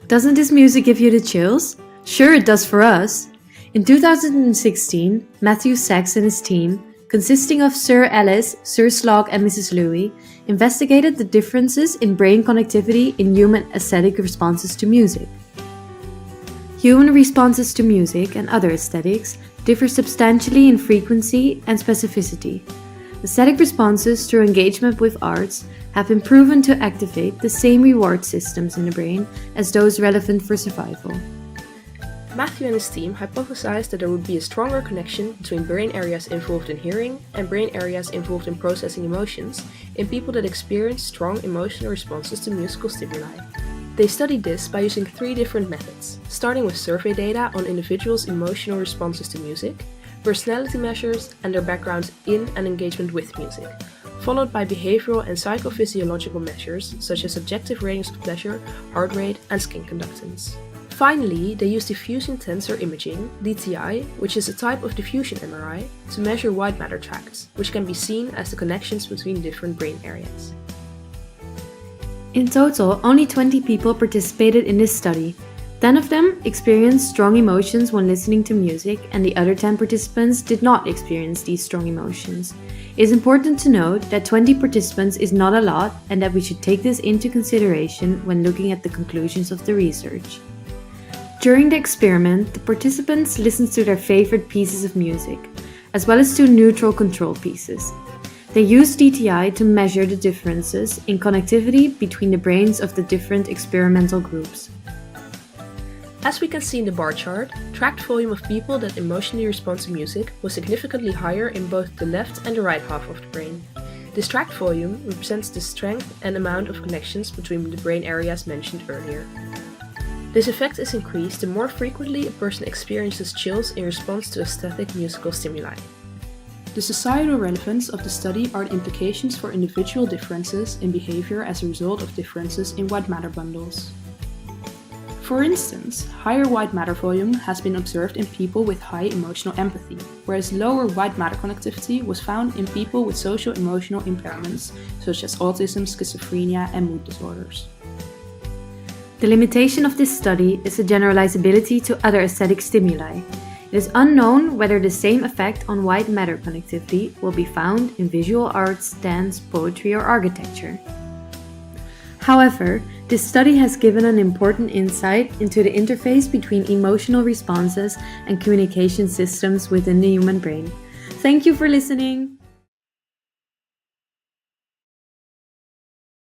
Doesn't this music give you the chills? Sure it does for us! In 2016, Matthew Sachs and his team, consisting of Sir Alice, Sir Slog and Mrs. Louis, investigated the differences in brain connectivity in human aesthetic responses to music. Human responses to music and other aesthetics differ substantially in frequency and specificity. Aesthetic responses through engagement with arts have been proven to activate the same reward systems in the brain as those relevant for survival. Matthew and his team hypothesized that there would be a stronger connection between brain areas involved in hearing and brain areas involved in processing emotions in people that experience strong emotional responses to musical stimuli. They studied this by using 3 different methods, starting with survey data on individuals' emotional responses to music, personality measures, and their backgrounds in and engagement with music, followed by behavioral and psychophysiological measures such as subjective ratings of pleasure, heart rate, and skin conductance. Finally, they used diffusion tensor imaging, DTI, which is a type of diffusion MRI, to measure white matter tracts, which can be seen as the connections between different brain areas. In total, only 20 people participated in this study. 10 of them experienced strong emotions when listening to music, and the other 10 participants did not experience these strong emotions. It is important to note that 20 participants is not a lot and that we should take this into consideration when looking at the conclusions of the research. During the experiment, the participants listened to their favorite pieces of music, as well as to neutral control pieces. They used DTI to measure the differences in connectivity between the brains of the different experimental groups. As we can see in the bar chart, tract volume of people that emotionally respond to music was significantly higher in both the left and the right half of the brain. This tract volume represents the strength and amount of connections between the brain areas mentioned earlier. This effect is increased the more frequently a person experiences chills in response to aesthetic musical stimuli. The societal relevance of the study are the implications for individual differences in behavior as a result of differences in white matter bundles. For instance, higher white matter volume has been observed in people with high emotional empathy, whereas lower white matter connectivity was found in people with social-emotional impairments, such as autism, schizophrenia, and mood disorders. The limitation of this study is the generalizability to other aesthetic stimuli. It is unknown whether the same effect on white matter connectivity will be found in visual arts, dance, poetry, or architecture. However, this study has given an important insight into the interface between emotional responses and communication systems within the human brain. Thank you for listening!